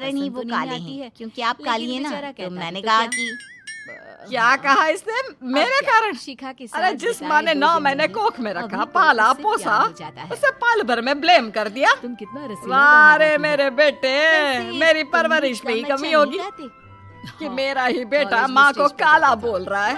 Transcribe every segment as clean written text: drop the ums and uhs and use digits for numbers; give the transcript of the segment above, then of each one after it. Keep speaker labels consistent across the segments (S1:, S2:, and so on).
S1: कारण ही वो काले हैं, क्योंकि आप काली हैं ना, तो मैंने कहा कि
S2: क्या कहा इसने? मेरे कारण?
S3: शिखा के
S2: अरे जिस माँ ने 9 महीने कोख में रखा, पाला पोसा, उसे पल भर में ब्लेम कर दिया।
S3: तुम कितना
S2: वाह रे मेरे बेटे, मेरी परवरिश में ही कमी होगी कि मेरा ही बेटा माँ को काला बोल रहा है।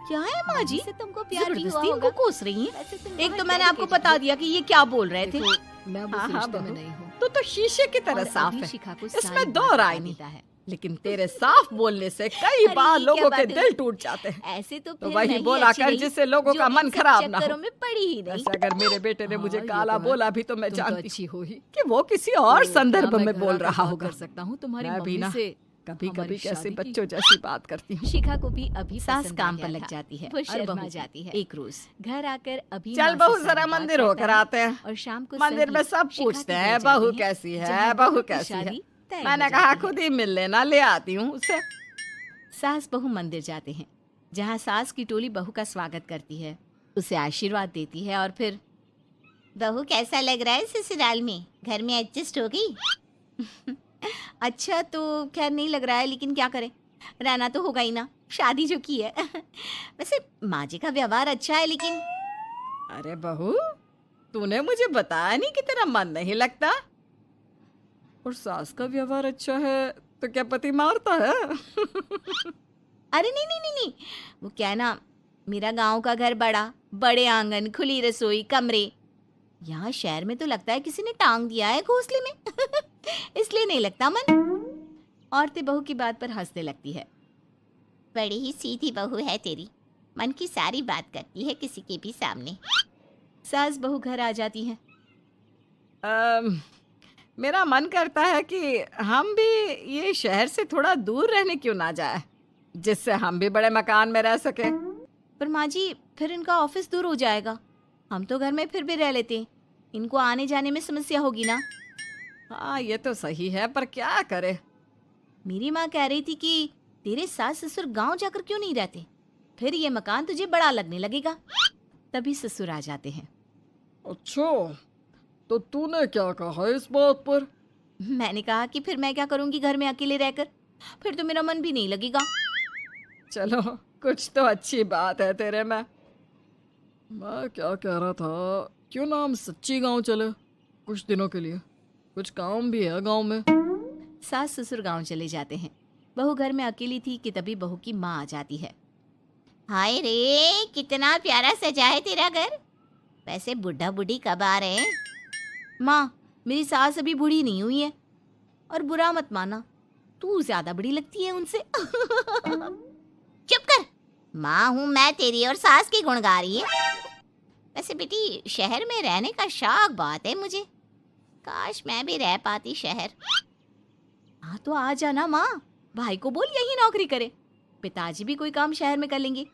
S4: क्या है माँ जी?
S3: तुमको प्यार भी हुआ
S4: जबरदस्ती इनको
S3: होगा।
S4: कोस रही हैं।
S3: वैसे तुम
S4: एक तो
S3: बहुत
S4: मैंने
S3: बड़े
S4: आपको
S3: के
S4: बता दिया कि ये क्या बोल रहे थे।
S3: देखो, मैं अब उस
S2: हाँ,
S3: रिश्ते में
S2: बहू।
S3: नहीं हूँ।
S2: तू तो शीशे की तरह
S3: और
S2: साफ
S3: अभी
S2: है,
S3: शिखा को
S2: इसमें
S3: सारी
S2: दो
S3: बात
S2: राय
S3: बता
S2: नहीं।
S3: देता है।
S2: लेकिन तेरे साफ बोलने से कई
S3: अरे
S2: बार
S3: ये क्या
S2: लोगों के
S3: बात है?
S2: दिल टूट जाते हैं।
S3: ऐसे तो
S2: तो
S3: फिर
S2: वही
S3: मैं ही
S2: बोला
S3: अच्छी
S2: कर
S3: रही,
S2: जिससे लोगों
S3: जो
S2: का मन
S3: इन सब
S2: खराब ना
S3: चक्करों
S2: हो।
S3: में पड़ी ही नहीं।
S2: वैसे अगर मेरे बेटे ने
S3: हाँ,
S2: मुझे
S3: ये
S2: काला
S3: तो है।
S2: बोला भी तो मैं
S3: तुम तो
S2: जानती
S3: अच्छी हो ही।
S2: कि वो किसी और
S3: तो
S2: संदर्भ
S3: क्या मैं
S2: में
S3: घर
S2: बोल
S3: आकर
S2: रहा
S3: बात
S2: होगा।
S3: कर सकता हूँ तुम्हारी
S2: मैं भी
S3: मम्मी
S2: ना
S3: से
S2: कभी
S3: हमारी
S2: कभी कैसे
S3: शादी की।
S2: बच्चों जैसी बात करती हूँ।
S3: शिखा को भी अभी
S4: सास
S3: पसंद
S4: काम
S3: आ
S4: पर
S3: गया
S4: लग
S3: था।
S4: जाती है
S3: वो
S4: और
S3: शर्मा
S4: बहू
S3: जाती है।
S4: एक रोज
S3: घर आकर अभी
S2: चल
S3: माँ से
S2: बहू
S3: सारी
S2: जरा
S3: बात
S2: मंदिर
S3: करता
S2: होकर
S3: है
S2: आते हैं।
S3: और शाम को
S2: मंदिर में
S3: सभी
S2: सब
S3: शिखा
S2: पूछते
S3: के घर
S2: हैं
S3: जाते
S2: बहू
S3: हैं,
S2: कैसी है,
S3: जहाँ
S2: बहू
S3: दोनों की
S2: कैसी है।
S3: शादी तय हो
S2: मैंने
S3: जाती
S2: कहा
S3: है।
S2: खुद ही मिल लेना, ले आती हूँ उसे।
S4: सास बहू मंदिर जाते हैं, जहाँ सास की टोली बहू का स्वागत करती है, उसे आशीर्वाद देती है और फिर
S1: बहू कैसा लग रहा है ससुराल में? घर में एडजस्ट हो गई?
S4: अच्छा तो खैर नहीं लग रहा है, लेकिन क्या करें, रहना तो होगा ही ना, शादी जो की है। वैसे माँ जी का व्यवहार अच्छा है, लेकिन
S2: अरे बहू, तूने मुझे बताया नहीं कि तेरा मन नहीं लगता। और सास का व्यवहार अच्छा है तो क्या पति मारता है?
S4: अरे नहीं नहीं नहीं नहीं, वो क्या है ना, मेरा गांव का घर बड़ा, बड़े आंगन, खुली रसोई, कमरे। यहाँ शहर में तो लगता है किसी ने टांग दिया है घोंसले में। इसलिए नहीं लगता मन। औरतें बहू की बात पर हंसने लगती है।
S1: बड़ी ही सीधी बहू है तेरी, मन की सारी बात करती है किसी के भी सामने।
S4: सास बहू घर आ जाती हैं।
S2: मेरा मन करता है कि हम भी ये शहर से थोड़ा दूर रहने क्यों ना जाए, जिससे हम भी बड़े मकान में रह सके।
S4: पर माँ जी, फिर इनका ऑफिस दूर हो जाएगा। हम तो घर में फिर भी रह लेते हैं, इनको आने जाने में समस्या होगी ना।
S2: हाँ ये तो सही है, पर क्या करे।
S4: मेरी माँ कह रही थी कि तेरे सास ससुर गांव जाकर क्यों नहीं रहते, फिर ये मकान तुझे बड़ा लगने लगेगा। तभी ससुर आ जाते हैं।
S2: अच्छा, तो तूने क्या कहा इस बात पर?
S4: मैंने कहा कि फिर मैं क्या करूंगी घर में अकेले रहकर, फिर तो मेरा मन भी नहीं लगेगा।
S2: चलो, कुछ तो अच्छी बात है तेरे में। मैं क्या कह रहा था, क्यों ना हम सच्ची गांव चले कुछ दिनों के लिए, कुछ काम भी है गांव में।
S4: सास ससुर गांव चले जाते हैं। बहू घर में अकेली थी कि तभी बहू की माँ आ जाती है।
S1: हाय रे, कितना प्यारा सजा है तेरा घर। वैसे बुढ़ा बुढ़ी कब आ रहे हैं?
S4: माँ, मेरी सास अभी बूढ़ी नहीं हुई है, और बुरा मत माना, तू ज्यादा बड़ी लगती है उनसे।
S1: चुप कर, माँ हूँ मैं तेरी और सास की गुण गा रही है। वैसे बेटी, शहर में रहने का शौक बहुत है मुझे, काश मैं भी रह पाती शहर।
S4: हाँ तो आ जाना माँ, भाई को बोल यही नौकरी करे, पिताजी भी कोई काम शहर में कर लेंगे,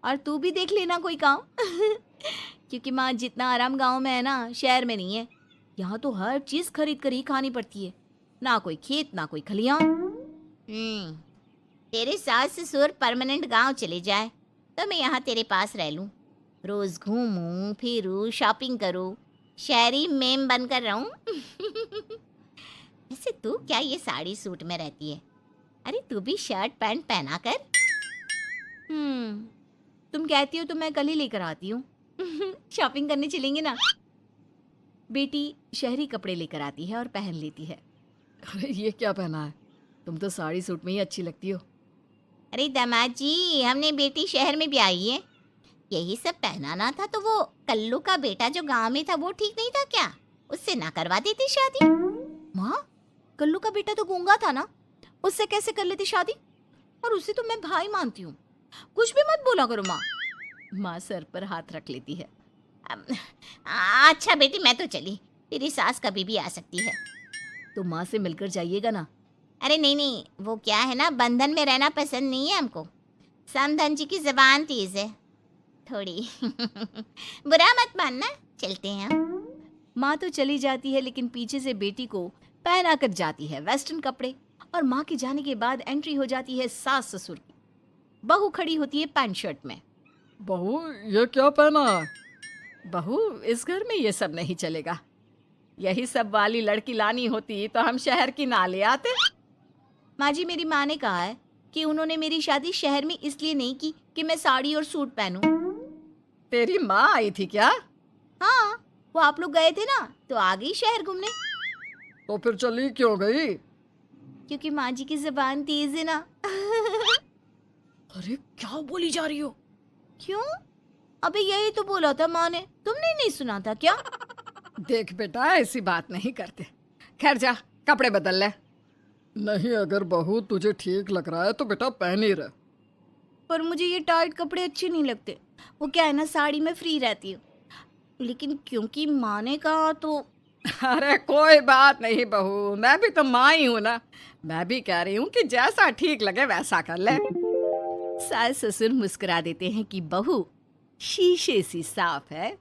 S4: और तू भी देख लेना कोई काम। क्योंकि माँ, जितना आराम गांव में है ना, शहर में नहीं है। यहाँ तो हर चीज खरीद कर ही खानी पड़ती है, ना कोई खेत ना कोई खलियान।
S1: तेरे सास ससुर परमानेंट गांव चले जाए तो मैं यहाँ तेरे पास रह लूँ, रोज घूमूं फिरूं, शॉपिंग करूं, शहरी मेम बनकर रहूं। वैसे तू क्या ये साड़ी सूट में रहती है? अरे तू भी शर्ट पैंट पहना कर।
S4: तुम कहती हो तो मैं कल ही लेकर आती हूँ। शॉपिंग करने चलेंगे ना। बेटी शहरी कपड़े लेकर आती है और पहन लेती है।
S2: अरे ये क्या पहना है, तुम तो साड़ी सूट में ही अच्छी लगती हो।
S1: अरे दामाद जी, हमने बेटी शहर में भी आई है, यही सब पहनाना था तो वो कल्लू का बेटा जो गांव में था वो ठीक नहीं था क्या? उससे ना करवा देती शादी?
S4: माँ, कल्लू का बेटा तो गूंगा था ना, उससे कैसे कर लेती शादी? और उसे तो मैं भाई मानती हूँ, कुछ भी मत बोला करो माँ। माँ सर पर हाथ रख लेती है।
S1: अच्छा बेटी, मैं तो चली, तेरी सास कभी भी आ सकती है।
S4: तो माँ से मिलकर जाइएगा ना।
S1: अरे नहीं नहीं, वो क्या है ना, बंधन में रहना पसंद नहीं है हमको। समधन जी की जबान तेज है थोड़ी। बुरा मत मानना, चलते हैं हम।
S4: माँ तो चली जाती है, लेकिन पीछे से बेटी को पहना कर जाती है वेस्टर्न कपड़े, और माँ के जाने के बाद एंट्री हो जाती है सास ससुर की। बहू खड़ी होती है पैंट शर्ट में।
S2: बहू, ये क्या पहना है? बहू, इस घर में ये सब नहीं चलेगा। यही सब वाली लड़की लानी होती तो हम शहर की ना ले आते।
S4: माँ जी, मेरी माँ ने कहा है कि उन्होंने मेरी शादी शहर में इसलिए नहीं की कि मैं साड़ी और सूट पहनूं।
S2: तेरी माँ आई थी क्या?
S4: हाँ, वो आप लोग गए थे ना तो आ गई शहर घूमने।
S2: तो फिर चली क्यों गई?
S4: क्योंकि माँ जी की जबान तेज है ना।
S2: अरे क्या बोली जा रही हो?
S4: क्यों? अबे यही तो बोला था माँ ने, तुमने नहीं सुना था क्या?
S2: देख बेटा, ऐसी बात नहीं करते। खैर जा कपड़े बदल ले। नहीं, अगर बहू तुझे ठीक लग रहा है तो बेटा पहन ही रहे।
S4: पर मुझे ये टाइट कपड़े अच्छे नहीं लगते। वो क्या है ना, साड़ी में फ्री रहती हूँ, लेकिन क्योंकि माँ ने कहा तो।
S2: अरे कोई बात नहीं बहू, मैं भी तो माँ ही हूँ ना। मैं भी कह रही हूँ कि जैसा ठीक लगे वैसा कर ले।
S4: सास ससुर मुस्कुरा देते हैं कि बहू शीशे सी साफ है।